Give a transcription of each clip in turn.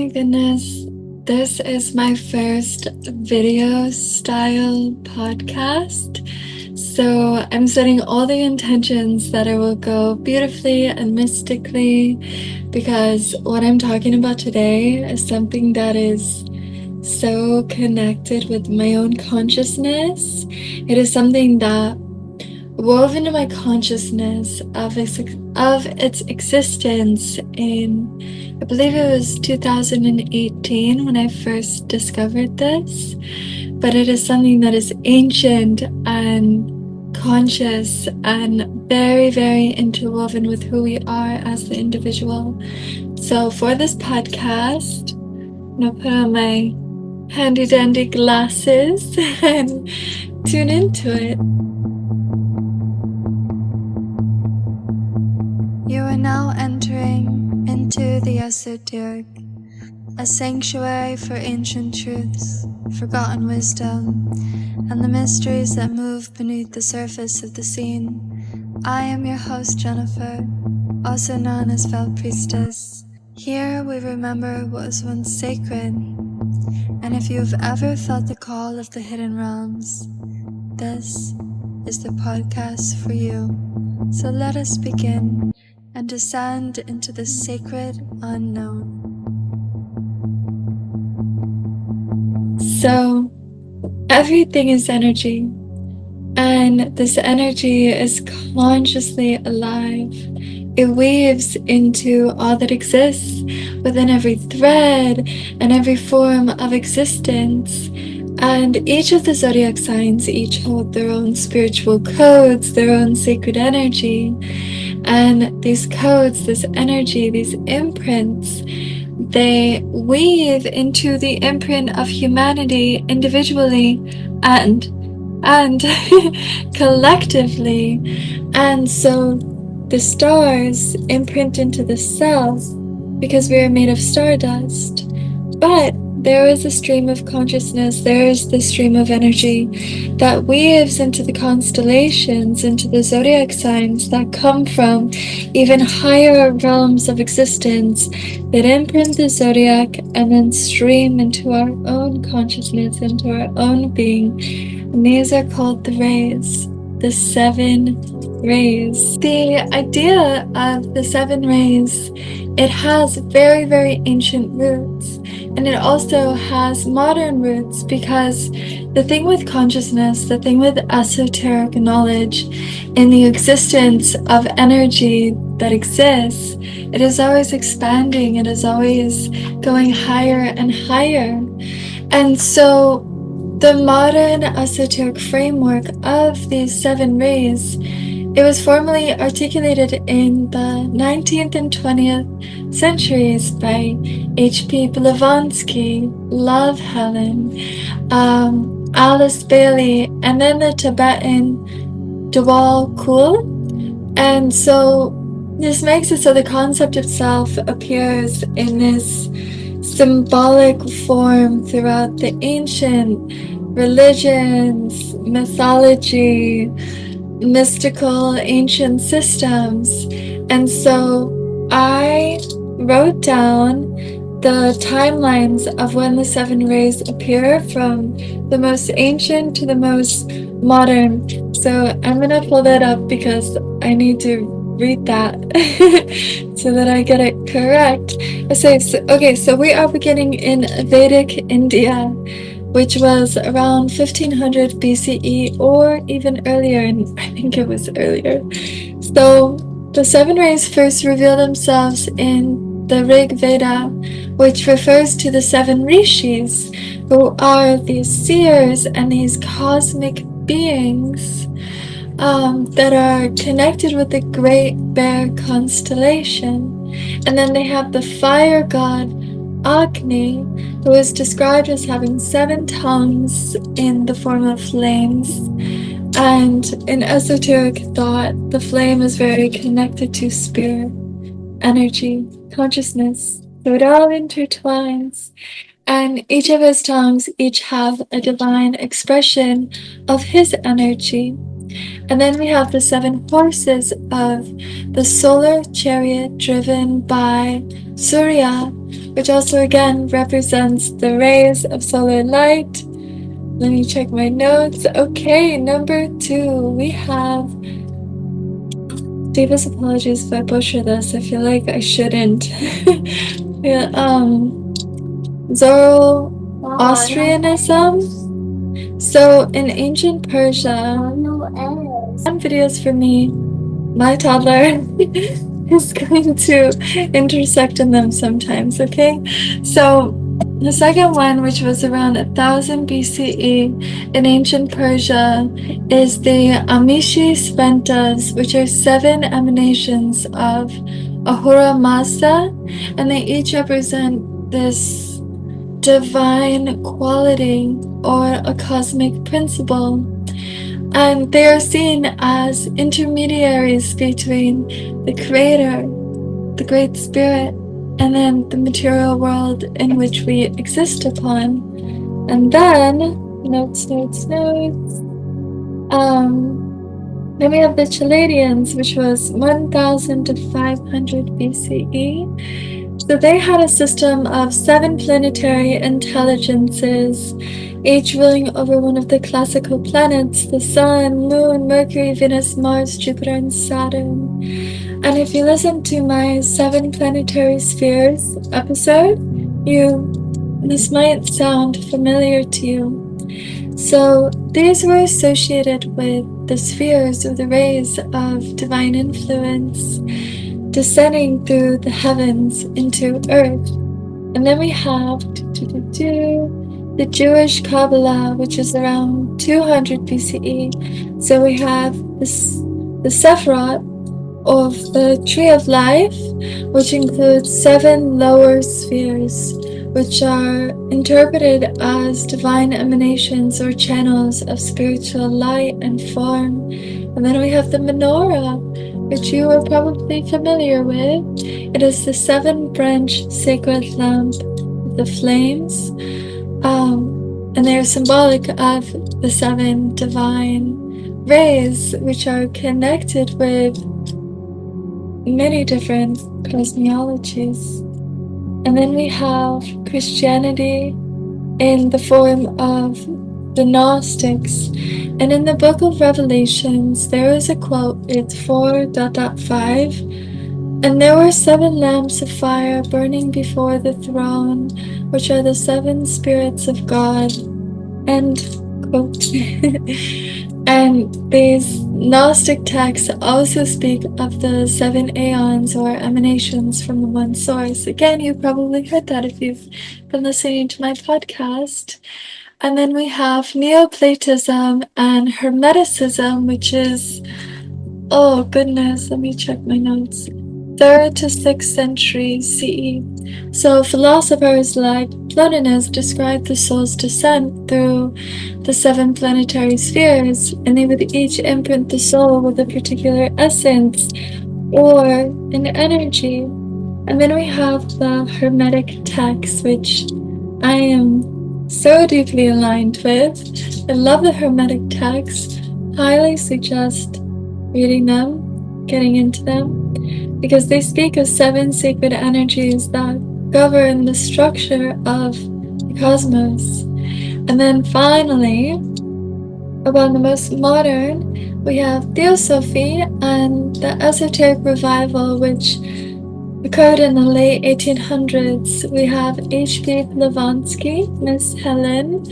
my goodness, this is my first video style podcast. So I'm setting all the intentions that it will go beautifully and mystically because what I'm talking about today is something that is so connected with my own consciousness. It is something that wove into my consciousness of its existence in, I believe it was 2018 when I first discovered this, but it is something that is ancient and conscious and very, very interwoven with who we are as the individual. So for this podcast, I'm gonna put on my handy dandy glasses and tune into it. You are now entering into the esoteric, a sanctuary for ancient truths, forgotten wisdom, and the mysteries that move beneath the surface of the scene. I am your host, Jennifer, also known as Fel Priestess. Here we remember what was once sacred, and if you have ever felt the call of the hidden realms, this is the podcast for you. So let us begin and descend into the sacred unknown. So, everything is energy, and this energy is consciously alive. It weaves into all that exists within every thread and every form of existence. And each of the zodiac signs each hold their own spiritual codes, their own sacred energy. And these codes, this energy, these imprints, they weave into the imprint of humanity individually and collectively. And so the stars imprint into the cells because we are made of stardust. But there is a stream of consciousness, there is the stream of energy that weaves into the constellations, into the zodiac signs that come from even higher realms of existence that imprint the zodiac and then stream into our own consciousness, into our own being. And these are called the rays, the 7 rays. The idea of the 7 rays, it has very, very ancient roots. And it also has modern roots because the thing with consciousness, the thing with esoteric knowledge in the existence of energy that exists, it is always expanding, it is always going higher and higher. And so the modern esoteric framework of these 7 rays, it was formally articulated in the 19th and 20th centuries by H.P. Blavatsky, Love Helen, Alice Bailey, and then the Tibetan Dwal Kul. And so this makes it so the concept itself appears in this symbolic form throughout the ancient religions, mythology, mystical ancient systems. And so I wrote down the timelines of when the 7 rays appear from the most ancient to the most modern. So I'm gonna pull that up because I need to read that so that I get it correct. Okay, so we are beginning in Vedic India, which was around 1500 BCE or even earlier, and I think it was earlier. So the 7 rays first reveal themselves in the Rig Veda, which refers to the 7 rishis, who are these seers and these cosmic beings that are connected with the Great Bear constellation. And then they have the fire god Agni, who is described as having 7 tongues in the form of flames. And in esoteric thought, the flame is very connected to spirit, energy, consciousness. So it all intertwines. And each of his tongues each have a divine expression of his energy. And then we have the 7 horses of the solar chariot driven by Surya, which also again represents the rays of solar light. Let me check my notes. Okay, number 2, we have, deepest apologies if I butcher this. I feel like I shouldn't. Yeah, Zoroastrianism. So in ancient Persia, some videos for me, my toddler is going to intersect in them sometimes, okay? So the second one, which was around 1000 BCE in ancient Persia, is the Amishi Sventas, which are 7 emanations of Ahura Mazda, and they each represent this divine quality or a cosmic principle. And they are seen as intermediaries between the Creator, the Great Spirit, and then the material world in which we exist upon. And then, then we have the Chaldeans, which was 1000 to 500 BCE. So they had a system of 7 planetary intelligences, each ruling over one of the classical planets: the Sun, Moon, Mercury, Venus, Mars, Jupiter, and Saturn. And if you listen to my 7 planetary spheres episode, this might sound familiar to you. So these were associated with the spheres or the rays of divine influence descending through the heavens into earth. And then we have the Jewish Kabbalah, which is around 200 BCE. So we have the Sephirot of the Tree of Life, which includes 7 lower spheres, which are interpreted as divine emanations or channels of spiritual light and form. And then we have the menorah, which you are probably familiar with. It is the 7-branch sacred lamp with the flames, and they are symbolic of the 7 divine rays, which are connected with many different cosmologies. And then we have Christianity in the form of the Gnostics. And in the book of Revelations, there is a quote, it's 4.5, and there were 7 lamps of fire burning before the throne, which are the 7 spirits of God. End quote. And these Gnostic texts also speak of the 7 aeons or emanations from the one source. Again, you've probably heard that if you've been listening to my podcast. And then we have Neoplatism and Hermeticism, which is, oh goodness, let me check my notes, 3rd to 6th century CE. So philosophers like Plotinus described the soul's descent through the 7 planetary spheres, and they would each imprint the soul with a particular essence or an energy. And then we have the Hermetic texts, which I am so deeply aligned with. I love the Hermetic texts. Highly suggest reading them, getting into them, because they speak of 7 sacred energies that govern the structure of the cosmos. And then finally, about the most modern, we have Theosophy and the Esoteric Revival, which occurred in the late 1800s. We have H.P. Blavatsky, Miss Helen,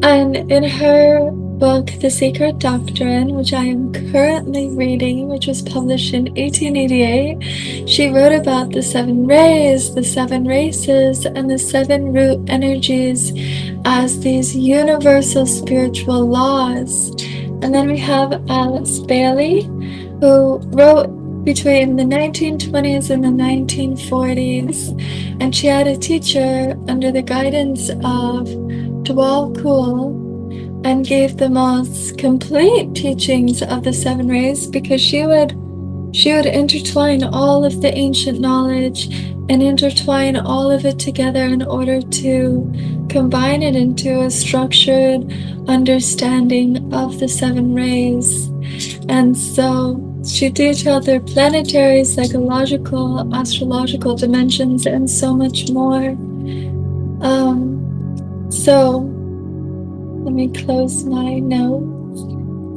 and in her book, The Secret Doctrine, which I am currently reading, which was published in 1888, she wrote about the 7 rays, the 7 races, and the 7 root energies as these universal spiritual laws. And then we have Alice Bailey, who wrote between the 1920s and the 1940s, and she had a teacher under the guidance of Dwal Kul, and gave the most complete teachings of the 7 rays, because she would intertwine all of the ancient knowledge and intertwine all of it together in order to combine it into a structured understanding of the 7 rays. And so she detailed their planetary, psychological, astrological dimensions, and so much more. So let me close my note.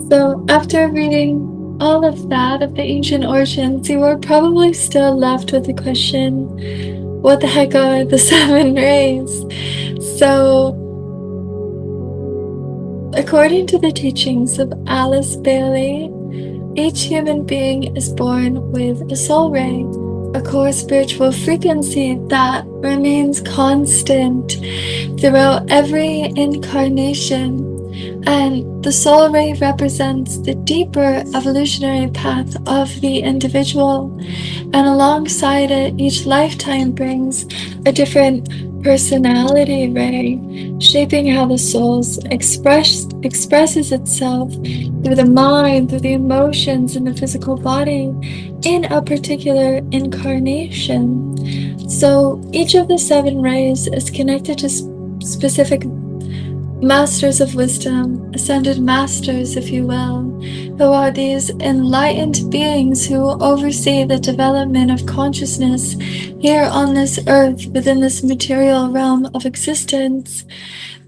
So after reading all of that of the ancient origins, you were probably still left with the question, what the heck are the 7 rays? So according to the teachings of Alice Bailey, each human being is born with a soul ray, a core spiritual frequency that remains constant throughout every incarnation. And the soul ray represents the deeper evolutionary path of the individual. And alongside it, each lifetime brings a different personality ray, shaping how the soul expresses itself through the mind, through the emotions, and the physical body in a particular incarnation. So each of the 7 rays is connected to specific masters of wisdom, ascended masters, if you will, who are these enlightened beings who oversee the development of consciousness here on this earth within this material realm of existence.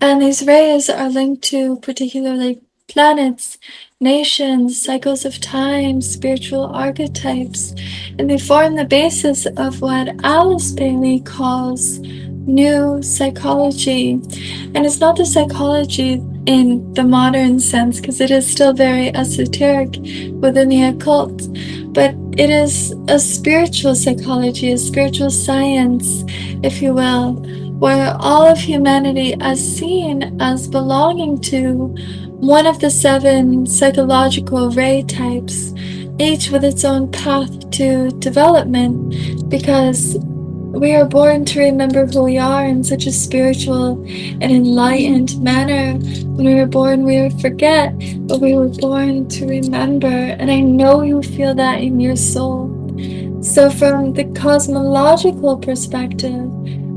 And these rays are linked to particularly planets, nations, cycles of time, spiritual archetypes, and they form the basis of what Alice Bailey calls new psychology. And it's not the psychology in the modern sense, because it is still very esoteric within the occult, but it is a spiritual psychology, a spiritual science, if you will, where all of humanity is seen as belonging to one of the 7 psychological ray types, each with its own path to development, because we are born to remember who we are in such a spiritual and enlightened manner. When we were born, we forget, but we were born to remember. And I know you feel that in your soul. So from the cosmological perspective,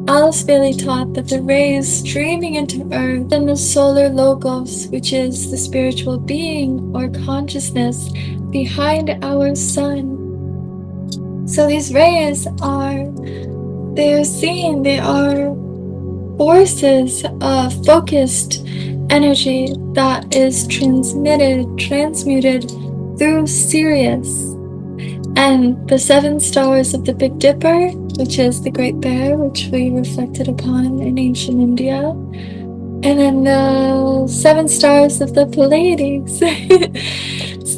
Alice Bailey taught that the rays streaming into Earth and the solar logos, which is the spiritual being or consciousness behind our sun. So these rays they are forces of focused energy that is transmuted through Sirius. And the 7 stars of the Big Dipper, which is the Great Bear, which we reflected upon in ancient India. And then the 7 stars of the Pleiades.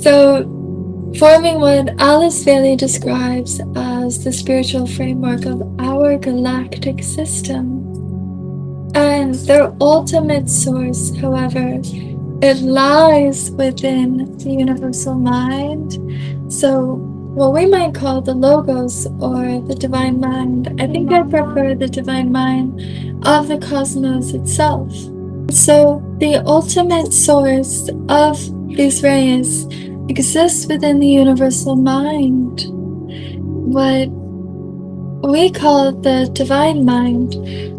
So, forming what Alice Bailey describes as the spiritual framework of our galactic system. And their ultimate source, however, it lies within the universal mind. So, what we might call the logos or the divine mind, I think I prefer the divine mind of the cosmos itself. So, the ultimate source of these rays exists within the universal mind, what we call the divine mind.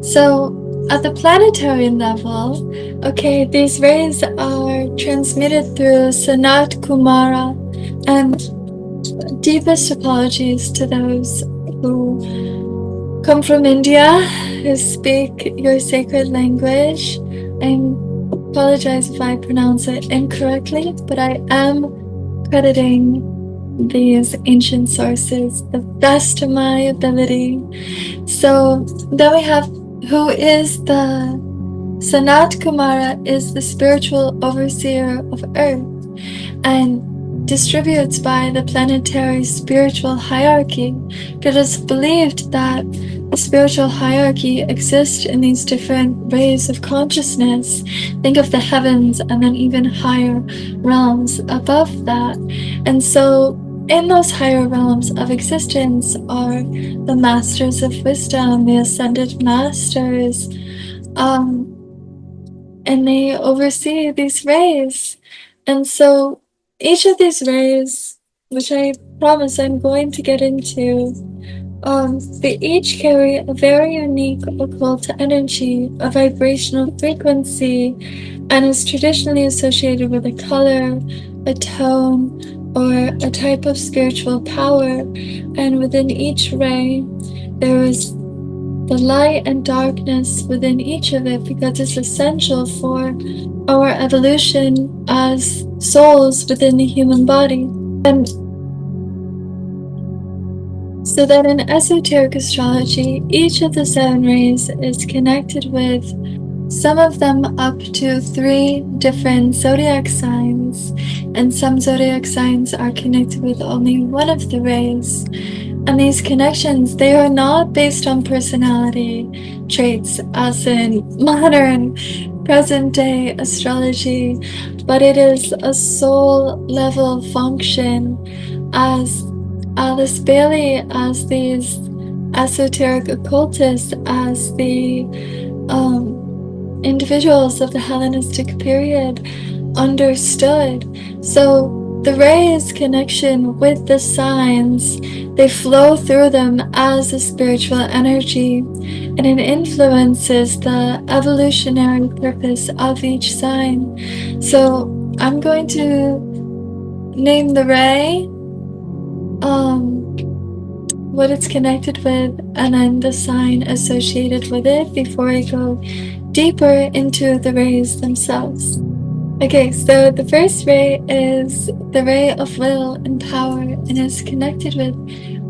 So at the planetary level, these rays are transmitted through Sanat Kumara, and deepest apologies to those who come from India, who speak your sacred language. I apologize if I pronounce it incorrectly, but I am crediting these ancient sources the best of my ability. So then we have who is the Sanat Kumara is the spiritual overseer of Earth and distributes by the planetary spiritual hierarchy. It is believed that the spiritual hierarchy exists in these different rays of consciousness. Think of the heavens and then even higher realms above that. And so in those higher realms of existence are the masters of wisdom, the ascended masters, and they oversee these rays. And so each of these rays, which I promise I'm going to get into They each carry a very unique occult energy, a vibrational frequency, and is traditionally associated with a color, a tone, or a type of spiritual power. And within each ray, there is the light and darkness within each of it because it's essential for our evolution as souls within the human body. And so that in esoteric astrology, each of the 7 rays is connected with some of them up to 3 different zodiac signs, and some zodiac signs are connected with only one of the rays. And these connections, they are not based on personality traits as in modern present day astrology, but it is a soul level function, as Alice Bailey, as these esoteric occultists, as the individuals of the Hellenistic period understood. So the rays' connection with the signs, they flow through them as a spiritual energy, and it influences the evolutionary purpose of each sign. So I'm going to name the ray, what it's connected with, and then the sign associated with it before I go deeper into the rays themselves. Okay, so the first ray is the ray of will and power, and is connected with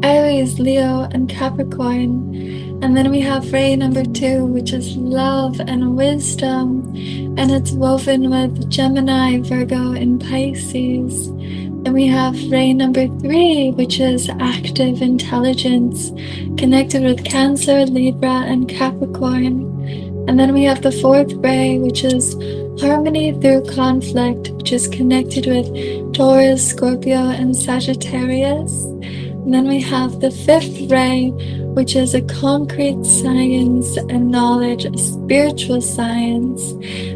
Aries, Leo, and Capricorn. And then we have ray number 2, which is love and wisdom, and it's woven with Gemini, Virgo, and Pisces. And we have ray number 3, which is active intelligence, connected with Cancer, Libra, and Capricorn. And then we have the 4th ray, which is harmony through conflict, which is connected with Taurus, Scorpio, and Sagittarius. And then we have the 5th ray, which is a concrete science and knowledge, a spiritual science.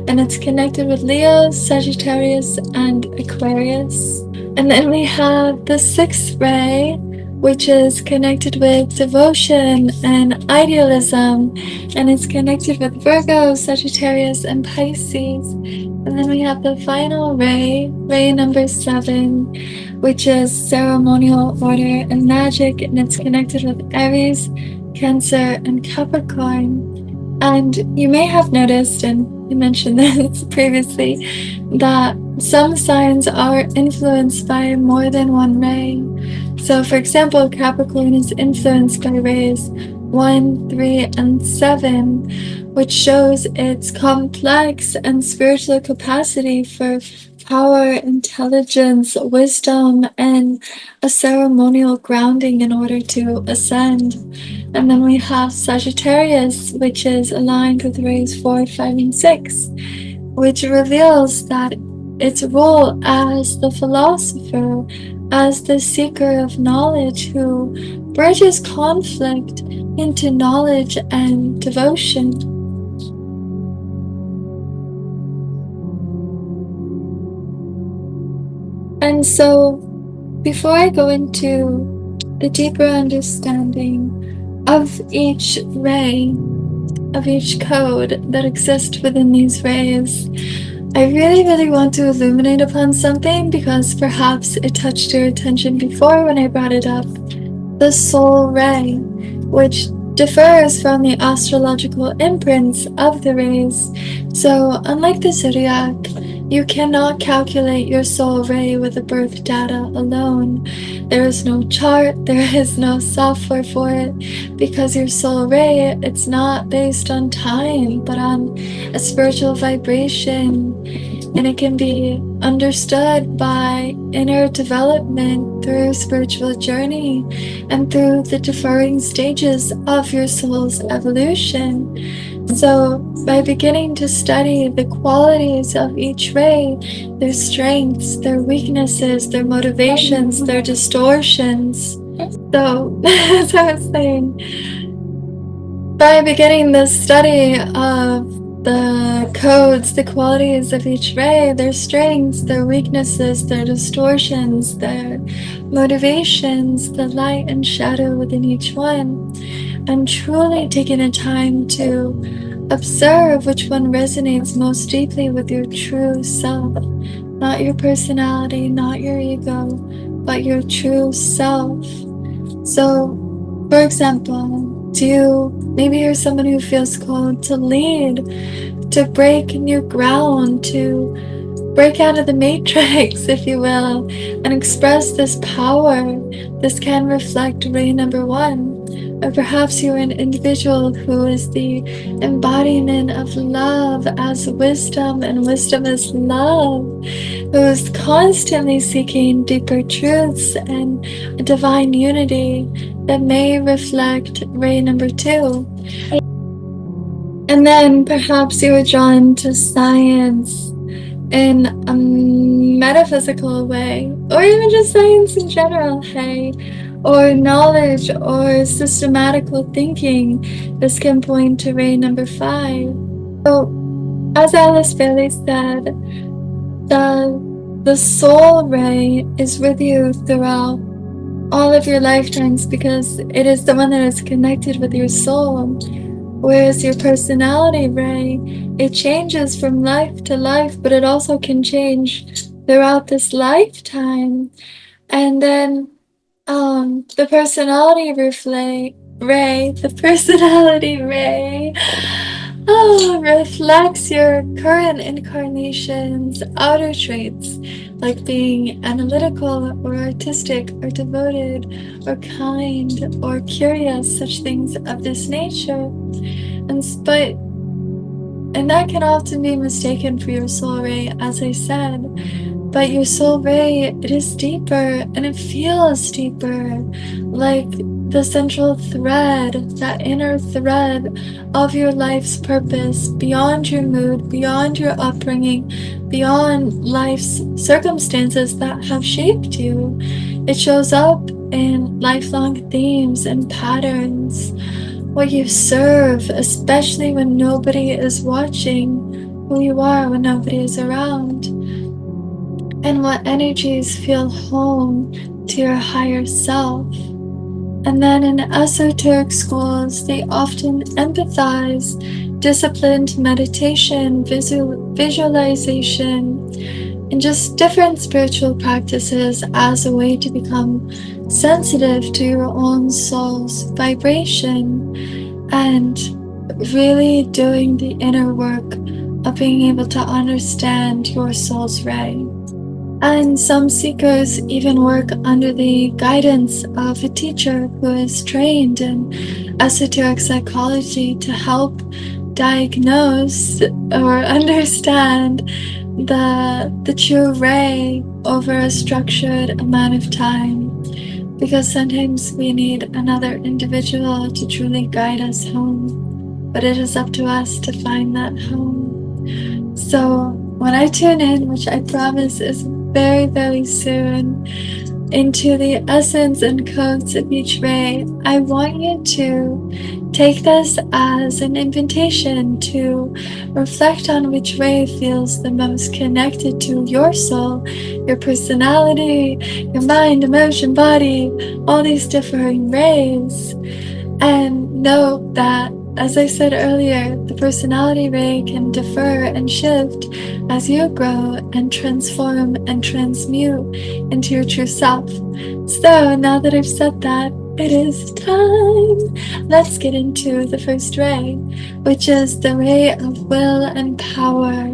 And it's connected with Leo, Sagittarius, and Aquarius. And then we have the 6th ray, which is connected with devotion and idealism, and it's connected with Virgo, Sagittarius, and Pisces. And then we have the final ray, ray number 7, which is ceremonial order and magic, and it's connected with Aries, Cancer, and Capricorn. And you may have noticed, and you mentioned this previously, that some signs are influenced by more than one ray. So, for example, Capricorn is influenced by rays 1, 3, and 7, which shows its complex and spiritual capacity for power, intelligence, wisdom, and a ceremonial grounding in order to ascend. And then we have Sagittarius, which is aligned with rays 4, 5, and 6, which reveals that its role as the philosopher, as the seeker of knowledge who bridges conflict into knowledge and devotion. And so, before I go into the deeper understanding of each ray, of each code that exists within these rays, I really want to illuminate upon something, because perhaps it touched your attention before when I brought it up. The soul ray, which differs from the astrological imprints of the rays. So, unlike the zodiac, you cannot calculate your soul ray with the birth data alone. There is no chart, there is no software for it, because your soul ray, it's not based on time, but on a spiritual vibration, and it can be understood by inner development through spiritual journey and through the differing stages of your soul's evolution. So, by beginning to study the qualities of each ray, their strengths, their weaknesses, their motivations, their distortions. So, as I was saying, by beginning the study of the codes, the qualities of each ray, their strengths, their weaknesses, their distortions, their motivations, the light and shadow within each one, and truly taking the time to observe which one resonates most deeply with your true self. Not your personality, not your ego, but your true self. So, for example, maybe you're someone who feels called to lead, to break new ground, to break out of the matrix, if you will, and express this power. This can reflect ray number one. Or perhaps you're an individual who is the embodiment of love as wisdom, and wisdom is love, who is constantly seeking deeper truths and a divine unity that may reflect ray number two. And then perhaps you were drawn to science in a metaphysical way, or even just science in general, hey, or knowledge or systematical thinking. This can point to ray number five. So, as Alice Bailey said, the soul ray is with you throughout all of your lifetimes because it is the one that is connected with your soul. Whereas your personality ray, it changes from life to life, but it also can change throughout this lifetime. And then the personality the personality ray, reflects your current incarnation's outer traits, like being analytical or artistic or devoted or kind or curious, such things of this nature. And that can often be mistaken for your soul ray, as I said. But your soul ray, it is deeper and it feels deeper, like the central thread, that inner thread of your life's purpose, beyond your mood, beyond your upbringing, beyond life's circumstances that have shaped you. It shows up in lifelong themes and patterns. What you serve, especially when nobody is watching, who you are when nobody is around, and what energies feel home to your higher self. And then in esoteric schools, they often empathize disciplined meditation, visualization, and just different spiritual practices as a way to become sensitive to your own soul's vibration and really doing the inner work of being able to understand your soul's ray. And some seekers even work under the guidance of a teacher who is trained in esoteric psychology to help diagnose or understand the true ray over a structured amount of time. Because sometimes we need another individual to truly guide us home, but it is up to us to find that home. So when I tune in, which I promise is very, very soon, into the essence and codes of each ray, I want you to take this as an invitation to reflect on which ray feels the most connected to your soul, your personality, your mind, emotion, body, all these different rays. And note that, as I said earlier, the personality ray can differ and shift as you grow and transform and transmute into your true self. So now that I've said that, it is time. Let's get into the first ray, which is the ray of will and power.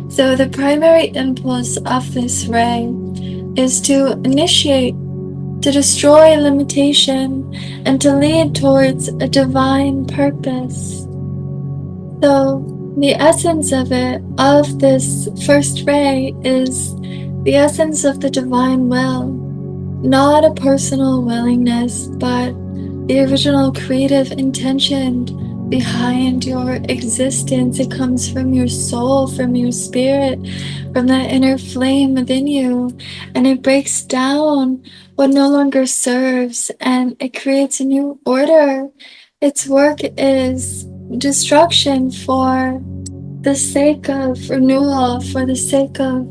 So the primary impulse of this ray is to initiate, to destroy limitation, and to lead towards a divine purpose. So the essence of this first ray, is the essence of the divine will, not a personal willingness, but the original creative intention behind your existence. It comes from your soul, from your spirit, from that inner flame within you, and it breaks down what no longer serves and it creates a new order. Its work is destruction for the sake of renewal, for the sake of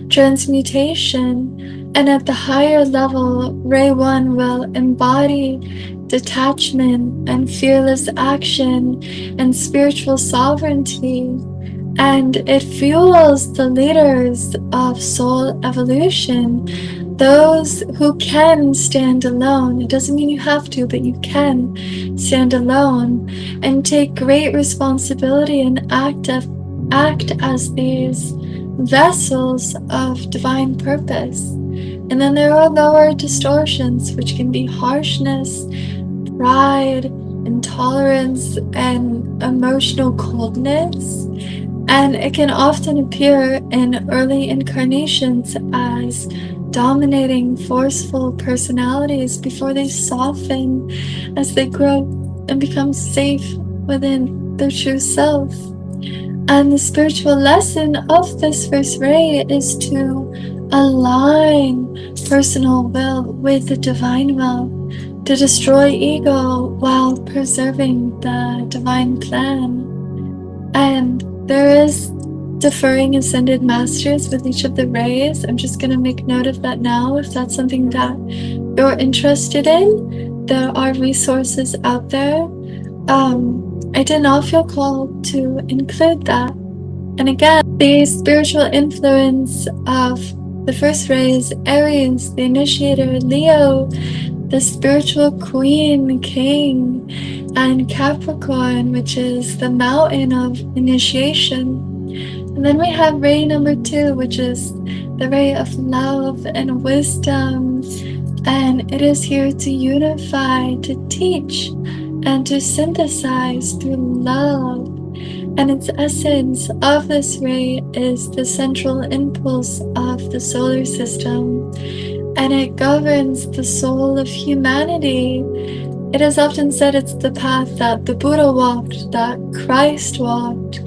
transmutation. And at the higher level, Ray 1 will embody detachment and fearless action and spiritual sovereignty. And it fuels the leaders of soul evolution, those who can stand alone. It doesn't mean you have to, but you can stand alone and take great responsibility and act as these vessels of divine purpose. And then there are lower distortions, which can be harshness, pride, intolerance, and emotional coldness. And it can often appear in early incarnations as dominating, forceful personalities before they soften as they grow and become safe within their true self. And the spiritual lesson of this first ray is to align personal will with the divine will, to destroy ego while preserving the divine plan. And there is deferring ascended masters with each of the rays. I'm just going to make note of that now if that's something that you're interested in. There are resources out there. I did not feel called to include that. And again, the spiritual influence of the first rays, Aries, the initiator, Leo, the spiritual queen, king, and Capricorn, which is the mountain of initiation. And then we have ray number 2, which is the ray of love and wisdom. And it is here to unify, to teach, and to synthesize through love. And its essence of this ray is the central impulse of the solar system, and it governs the soul of humanity. It is often said it's the path that the Buddha walked, that Christ walked.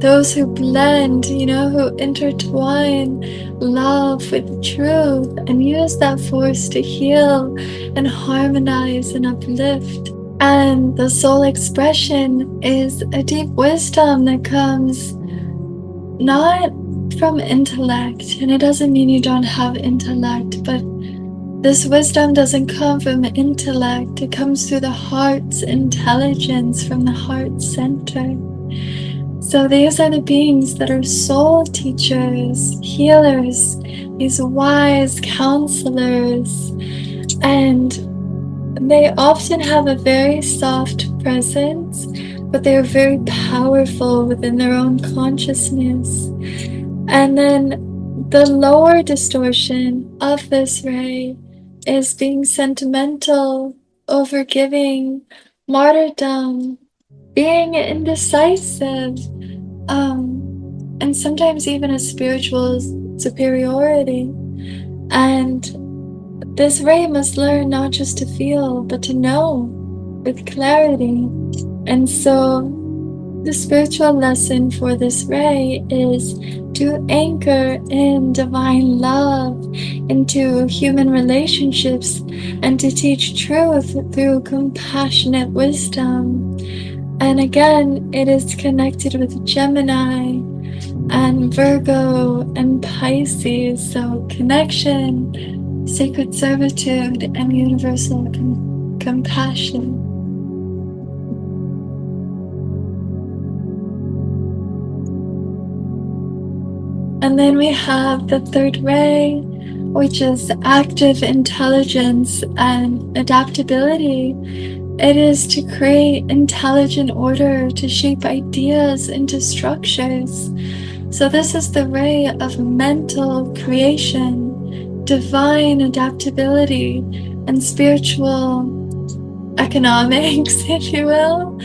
Those who blend, who intertwine love with truth and use that force to heal and harmonize and uplift. And the soul expression is a deep wisdom that comes not from intellect, and it doesn't mean you don't have intellect, but this wisdom doesn't come from intellect. It comes through the heart's intelligence, from the heart center. So these are the beings that are soul teachers, healers, these wise counselors, and they often have a very soft presence, but they are very powerful within their own consciousness. And then the lower distortion of this ray is being sentimental, overgiving, martyrdom, being indecisive, and sometimes even a spiritual superiority. And this ray must learn not just to feel, but to know with clarity. And so the spiritual lesson for this ray is to anchor in divine love into human relationships and to teach truth through compassionate wisdom. And again, it is connected with Gemini and Virgo and Pisces. So connection, sacred servitude, and universal compassion. And then we have the third ray, which is active intelligence and adaptability. It is to create intelligent order, to shape ideas into structures. So this is the ray of mental creation, divine adaptability, and spiritual economics, if you will.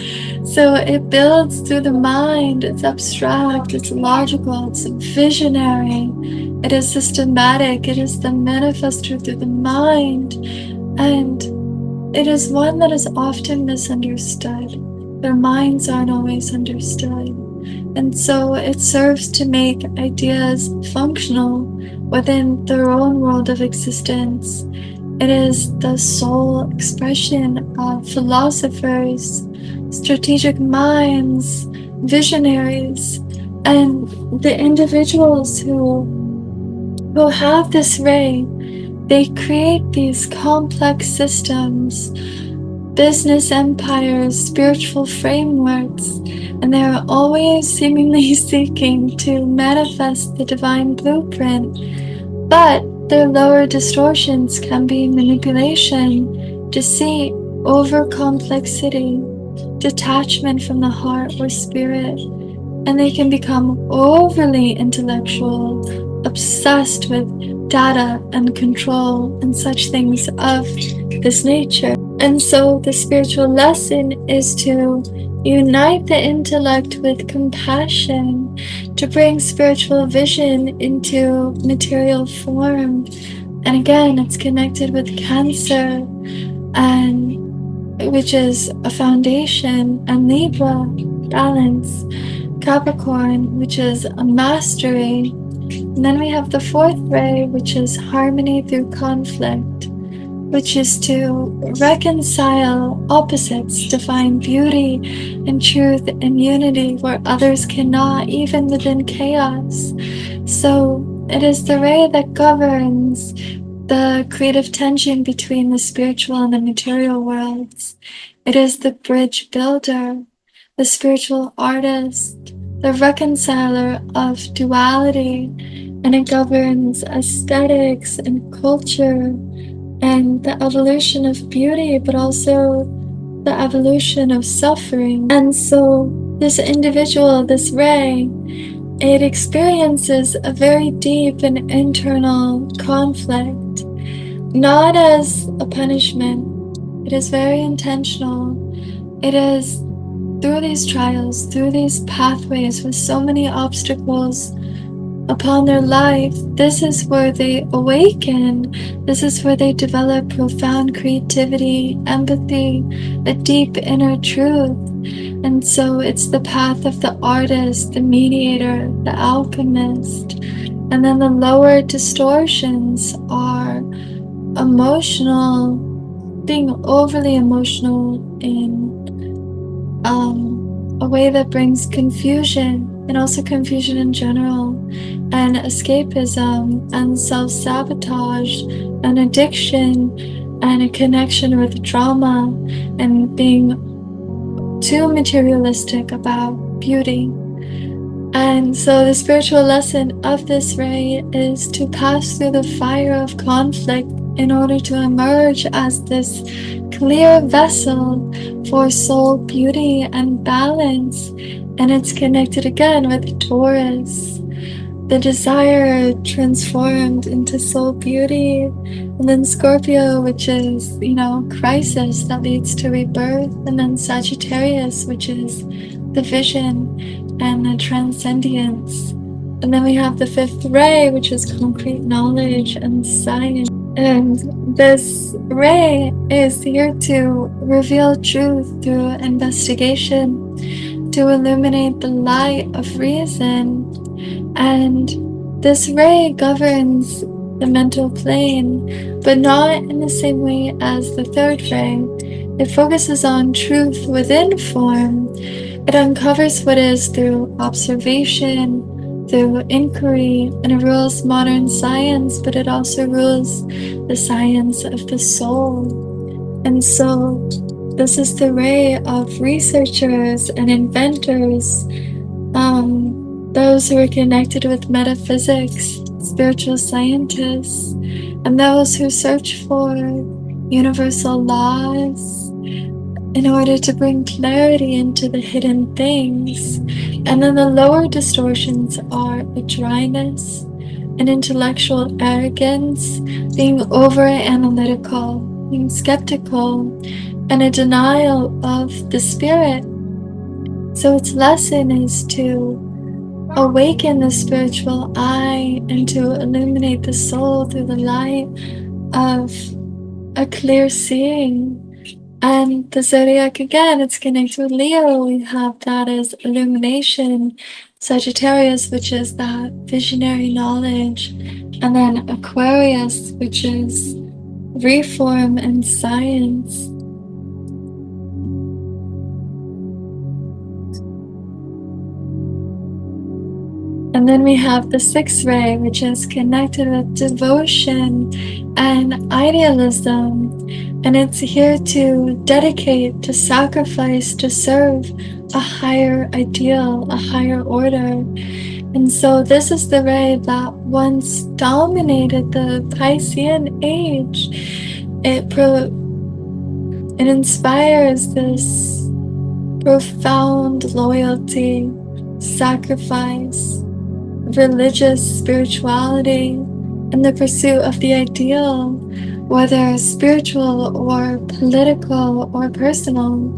So it builds through the mind. It's abstract, it's logical, it's visionary, it is systematic, it is the manifestor through the mind, and it is one that is often misunderstood. Their minds aren't always understood, and so it serves to make ideas functional within their own world of existence. It is the soul expression of philosophers, strategic minds, visionaries, and the individuals who have this ray, they create these complex systems, business empires, spiritual frameworks, and they are always seemingly seeking to manifest the divine blueprint. But their lower distortions can be manipulation, deceit, over complexity, detachment from the heart or spirit, and they can become overly intellectual, obsessed with data and control and such things of this nature. And so the spiritual lesson is to unite the intellect with compassion, to bring spiritual vision into material form. And again, it's connected with Cancer, and which is a foundation, and Libra, balance, Capricorn, which is a mastery. And then we have the fourth ray, which is harmony through conflict, which is to reconcile opposites, to find beauty and truth and unity where others cannot, even within chaos. So it is the ray that governs the creative tension between the spiritual and the material worlds. It is the bridge builder, the spiritual artist, the reconciler of duality, and it governs aesthetics and culture and the evolution of beauty, but also the evolution of suffering. And so this individual, this ray, it experiences a very deep and internal conflict, not as a punishment. It is very intentional. It is through these trials, through these pathways with so many obstacles upon their life, this is where they awaken. This is where they develop profound creativity, empathy, a deep inner truth. And so it's the path of the artist, the mediator, the alchemist. And then the lower distortions are emotional, being overly emotional in a way that brings confusion, and also confusion in general, and escapism, and self-sabotage, and addiction, and a connection with drama, and being too materialistic about beauty. And so the spiritual lesson of this ray is to pass through the fire of conflict in order to emerge as this clear vessel for soul beauty and balance. And it's connected again with Taurus, the desire transformed into soul beauty. And then Scorpio, which is, crisis that leads to rebirth. And then Sagittarius, which is the vision and the transcendence. And then we have the fifth ray, which is concrete knowledge and science. And this ray is here to reveal truth through investigation, to illuminate the light of reason. And this ray governs the mental plane, but not in the same way as the third ray. It focuses on truth within form. It uncovers what is through observation, through inquiry, and it rules modern science, but it also rules the science of the soul. And so this is the ray of researchers and inventors, those who are connected with metaphysics, spiritual scientists, and those who search for universal laws in order to bring clarity into the hidden things. And then the lower distortions are a dryness, an intellectual arrogance, being over-analytical, being skeptical, and a denial of the spirit. So its lesson is to awaken the spiritual eye and to illuminate the soul through the light of a clear seeing. And the zodiac, again, it's connected with Leo. We have that as illumination, Sagittarius, which is that visionary knowledge, and then Aquarius, which is reform and science. And then we have the sixth ray, which is connected with devotion and idealism. And it's here to dedicate, to sacrifice, to serve a higher ideal, a higher order. And so this is the ray that once dominated the Piscean age. It inspires this profound loyalty, sacrifice, religious spirituality, and the pursuit of the ideal, whether spiritual or political or personal.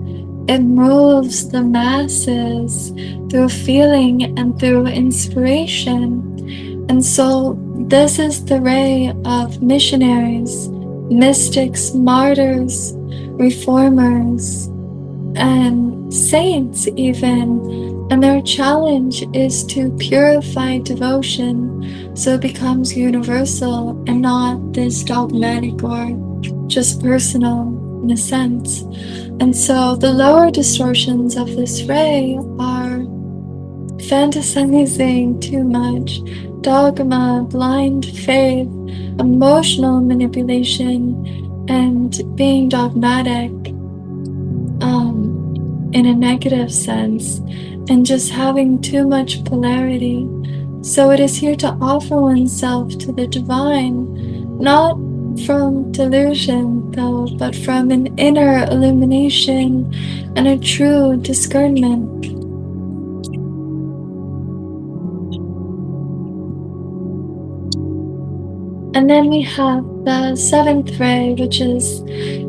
It moves the masses through feeling and through inspiration. And so this is the ray of missionaries, mystics, martyrs, reformers, and saints even. And their challenge is to purify devotion so it becomes universal and not this dogmatic or just personal in a sense. And so the lower distortions of this ray are fantasizing too much, dogma, blind faith, emotional manipulation, and being dogmatic in a negative sense, and just having too much polarity. So it is here to offer oneself to the divine, not from delusion though, but from an inner illumination and a true discernment. And then we have the seventh ray, which is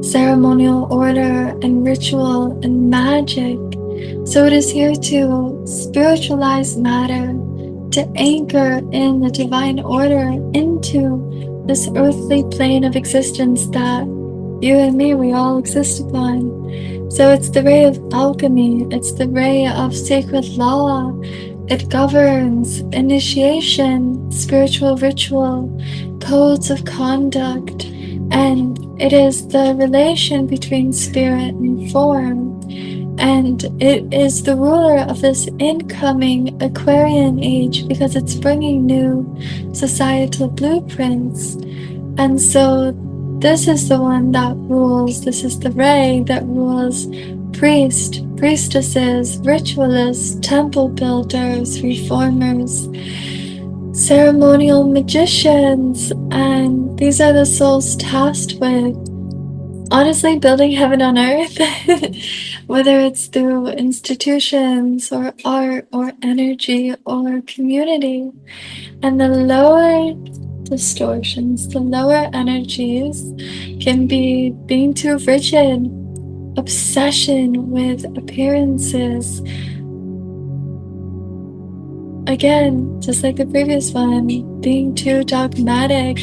ceremonial order and ritual and magic. So it is here to spiritualize matter, to anchor in the divine order into this earthly plane of existence that you and me, we all exist upon. So it's the ray of alchemy, it's the ray of sacred law. It governs initiation, spiritual ritual, codes of conduct, and it is the relation between spirit and form. And it is the ruler of this incoming Aquarian age because it's bringing new societal blueprints. And so this is the one that rules, this is the ray that rules priests, priestesses, ritualists, temple builders, reformers, ceremonial magicians, and these are the souls tasked with honestly building heaven on earth, whether it's through institutions or art or energy or community. And the lower distortions, the lower energies can be being too rigid, obsession with appearances. Again, just like the previous one, being too dogmatic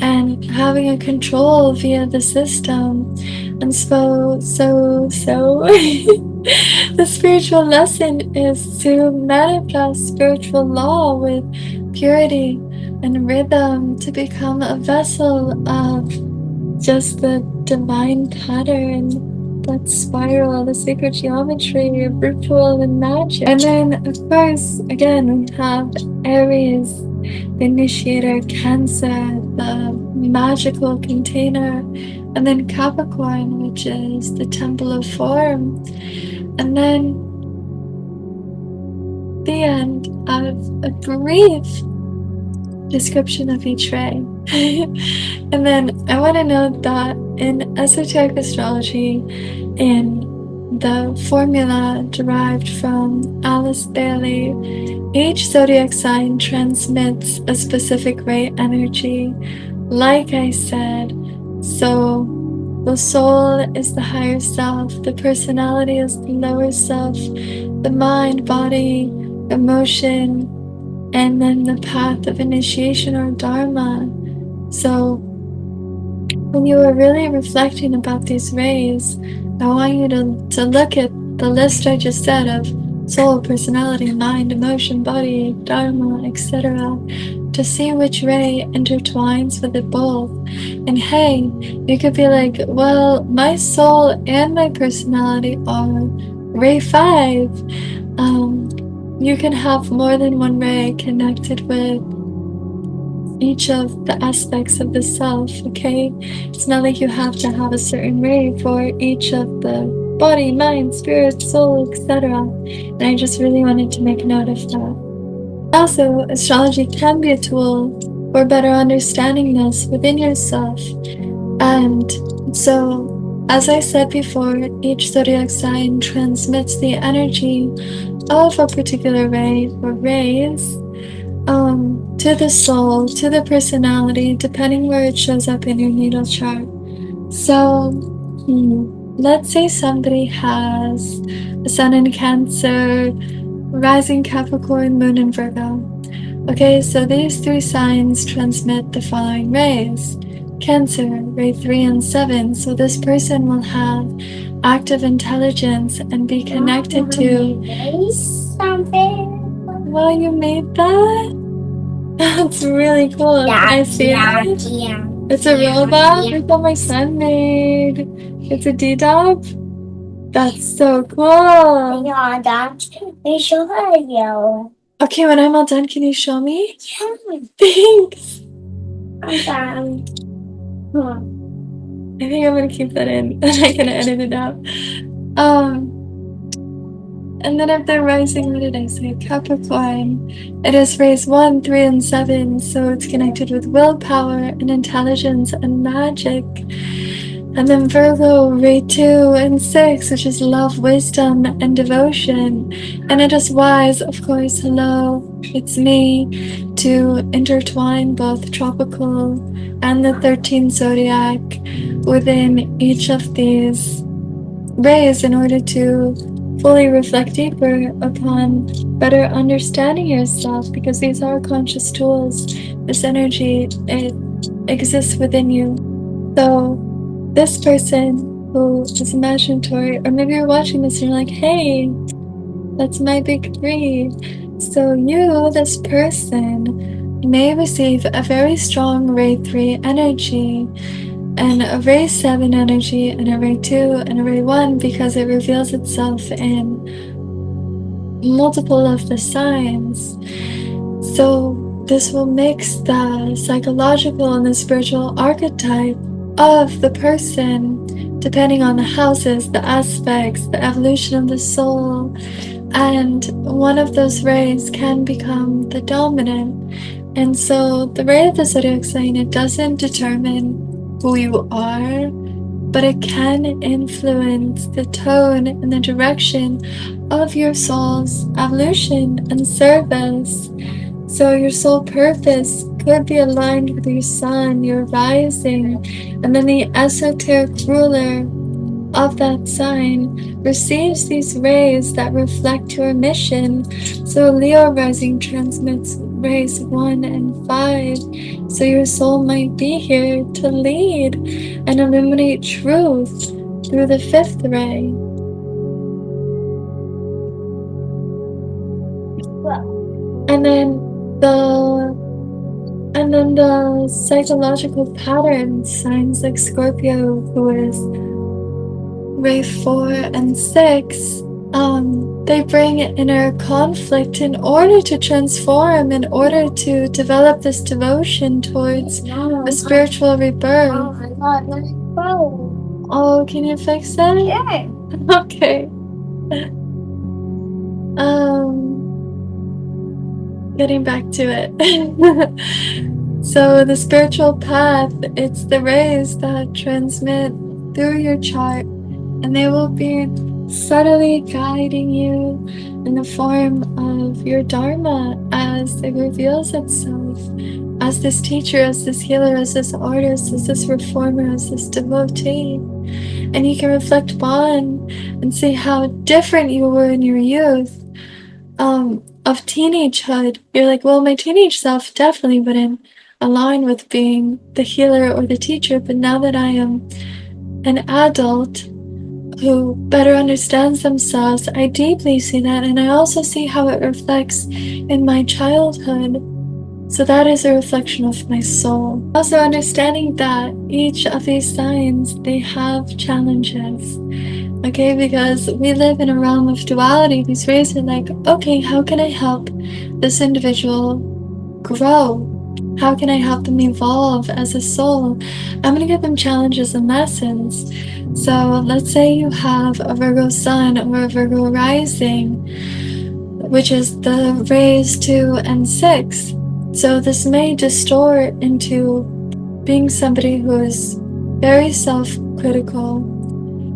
and having a control via the system. And so the spiritual lesson is to manifest spiritual law with purity and rhythm, to become a vessel of just the divine pattern, that spiral, the sacred geometry of ritual and magic. And then, of course, again, we have Aries, the initiator, Cancer, the magical container, and then Capricorn, which is the temple of form. And then the end of a brief description of each ray. And then I want to note that in esoteric astrology, in the formula derived from Alice Bailey, each zodiac sign transmits a specific ray energy, like I said. So the soul is the higher self, the personality is the lower self, the mind, body, emotion, and then the path of initiation or dharma. So when you are really reflecting about these rays, I want you to look at the list I just said of soul, personality, mind, emotion, body, dharma, etc., to see which ray intertwines with it both. And hey, you could be like, well, my soul and my personality are ray 5. you can have more than one ray connected with each of the aspects of the self, okay? It's not like you have to have a certain ray for each of the body, mind, spirit, soul, etc. And I just really wanted to make note of that. Also, astrology can be a tool for better understanding this within yourself. And so, as I said before, each zodiac sign transmits the energy of a particular ray or rays to the soul, to the personality, depending where it shows up in your natal chart. So, let's say somebody has a sun in Cancer, rising Capricorn, moon in Virgo. Okay, so these three signs transmit the following rays. Cancer, ray 3 and 7. So this person will have active intelligence and be connected to something. Well, you made that? That's really cool. Can I see it? It's a robot that my son made. It's a D-Dog? That's so cool. Yeah, Dad. We show her you. Okay, when I'm all done, can you show me? Yeah. Thanks. I'm done. I think I'm gonna keep that in and I can edit it out. And then if they're rising, what did I say? Capricorn. It is rays 1, 3, and 7, so it's connected with willpower and intelligence and magic. And then Virgo, ray 2 and 6, which is love, wisdom, and devotion. And it is wise, of course, hello, it's me, to intertwine both tropical and the 13th zodiac within each of these rays in order to fully reflect deeper upon better understanding yourself, because these are conscious tools. This energy, it exists within you. So this person who is imaginatory, or maybe you're watching this and you're like, hey, that's my big 3. So you, this person, may receive a very strong ray 3 energy, and a ray 7 energy, and a ray 2, and a ray 1, because it reveals itself in multiple of the signs. So this will mix the psychological and the spiritual archetype of the person, depending on the houses, the aspects, the evolution of the soul, and one of those rays can become the dominant. And so the ray of the zodiac sign, it doesn't determine who you are, but it can influence the tone and the direction of your soul's evolution and service. So your soul purpose could be aligned with your sun, your rising, and then the esoteric ruler of that sign receives these rays that reflect your mission. So Leo rising transmits rays 1 and 5. So your soul might be here to lead and illuminate truth through the 5th ray. And then the psychological patterns, signs like Scorpio, who is ray 4 and 6, they bring inner conflict in order to transform, in order to develop this devotion towards a spiritual rebirth. Oh my God, let it go. Oh, can you fix it? Yeah. Okay. Getting back to it. So the spiritual path, it's the rays that transmit through your chart, and they will be subtly guiding you in the form of your dharma as it reveals itself, as this teacher, as this healer, as this artist, as this reformer, as this devotee. And you can reflect upon and see how different you were in your youth, of teenagehood. You're like, well, my teenage self definitely wouldn't align with being the healer or the teacher, but now that I am an adult who better understands themselves, I deeply see that, and I also see how it reflects in my childhood. So that is a reflection of my soul. Also understanding that each of these signs, they have challenges. Okay, because we live in a realm of duality. These rays are like, okay, how can I help this individual grow? How can I help them evolve as a soul? I'm going to give them challenges and lessons. So let's say you have a Virgo sun or a Virgo rising, which is the rays 2 and 6. So this may distort into being somebody who is very self-critical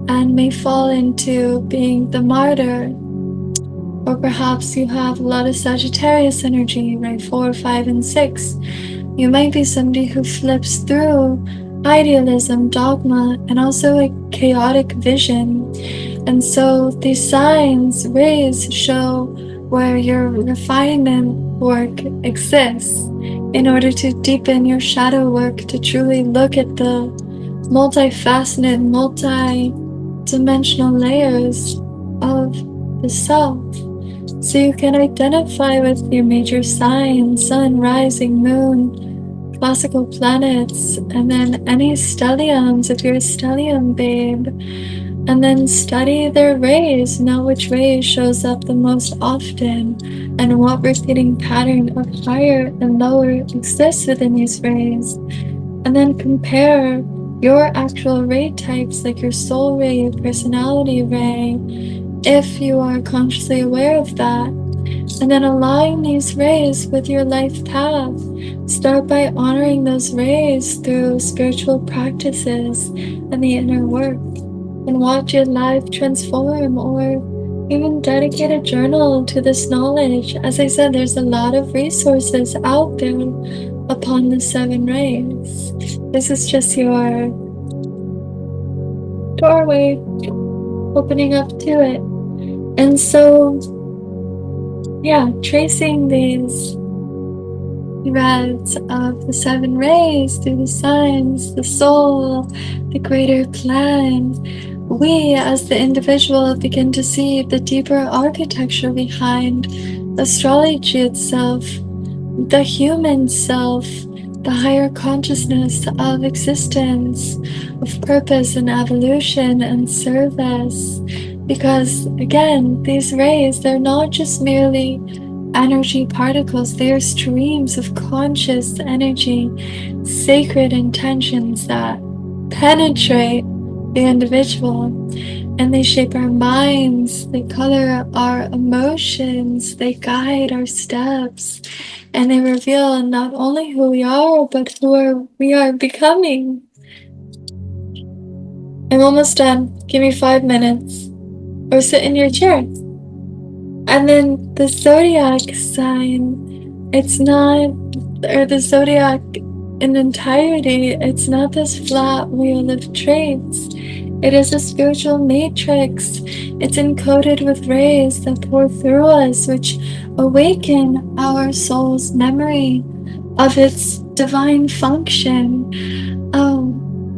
and may fall into being the martyr. Or perhaps you have a lot of Sagittarius energy, right? 4, 5, and 6. You might be somebody who flips through idealism, dogma, and also a chaotic vision. And so these signs, rays, show where your refinement work exists in order to deepen your shadow work, to truly look at the multifaceted, multi-dimensional layers of the self. So you can identify with your major sign, sun, rising, moon, classical planets, and then any stelliums if you're a stellium babe. And then study their rays, know which ray shows up the most often, and what repeating pattern of higher and lower exists within these rays. And then compare your actual ray types, like your soul ray, your personality ray, if you are consciously aware of that. And then align these rays with your life path. Start by honoring those rays through spiritual practices and the inner work. And watch your life transform, or even dedicate a journal to this knowledge. As I said, there's a lot of resources out there upon the 7 rays. This is just your doorway opening up to it. And so, yeah, tracing these threads of the 7 rays through the signs, the soul, the greater plan, we as the individual begin to see the deeper architecture behind astrology itself, the human self, the higher consciousness of existence, of purpose and evolution and service. Because again, these rays, they're not just merely energy particles, they are streams of conscious energy, sacred intentions that penetrate the individual, and they shape our minds, they color our emotions, they guide our steps, and they reveal not only who we are, but we are becoming. I'm almost done. Give me 5 minutes. Or sit in your chair. And then the zodiac sign, it's not, or the zodiac in entirety, it's not this flat wheel of traits. It is a spiritual matrix. It's encoded with rays that pour through us, which awaken our soul's memory of its divine function.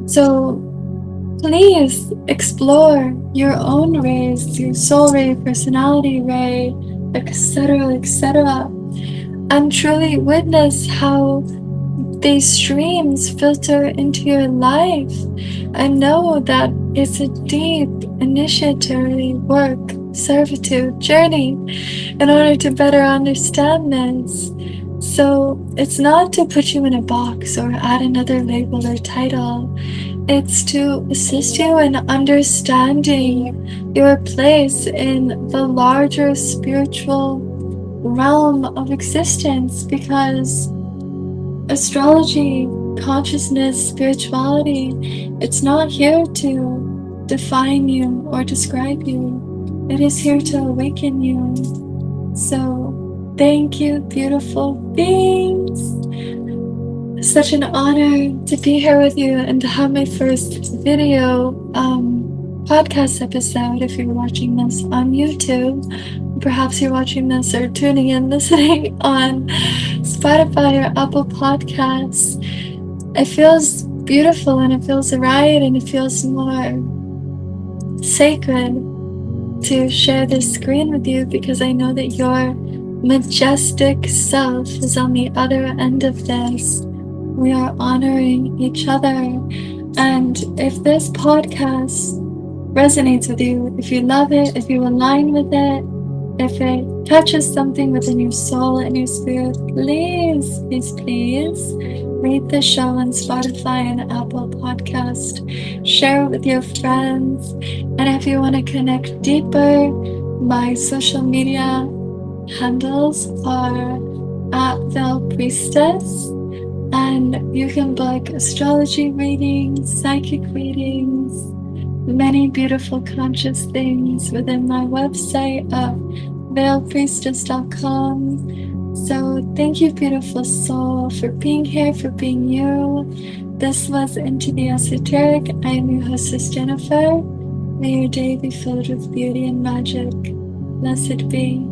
So please explore your own rays, your soul ray, personality ray, etc., etc., and truly witness how these streams filter into your life. I know that it's a deep initiatory work, servitude, journey in order to better understand this. So it's not to put you in a box or add another label or title. It's to assist you in understanding your place in the larger spiritual realm of existence, because astrology, consciousness, spirituality, it's not here to define you or describe you. It is here to awaken you. So thank you, beautiful beings. Such an honor to be here with you and to have my first video podcast episode. If you're watching this on YouTube, perhaps you're watching this or tuning in, listening on Spotify or Apple Podcasts. It feels beautiful and it feels right and it feels more sacred to share this screen with you, because I know that your majestic self is on the other end of this. We are honoring each other. And if this podcast resonates with you, if you love it, if you align with it, if it touches something within your soul and your spirit, please, please, please rate the show on Spotify and Apple Podcast. Share it with your friends. And if you want to connect deeper, my social media handles are at Veil Priestess. And you can book astrology readings, psychic readings, many beautiful conscious things within my website of veilpriestess.com. So thank you, beautiful soul, for being here, for being you. This was Into the Esoteric. I am your hostess, Jennifer. May your day be filled with beauty and magic. Blessed be.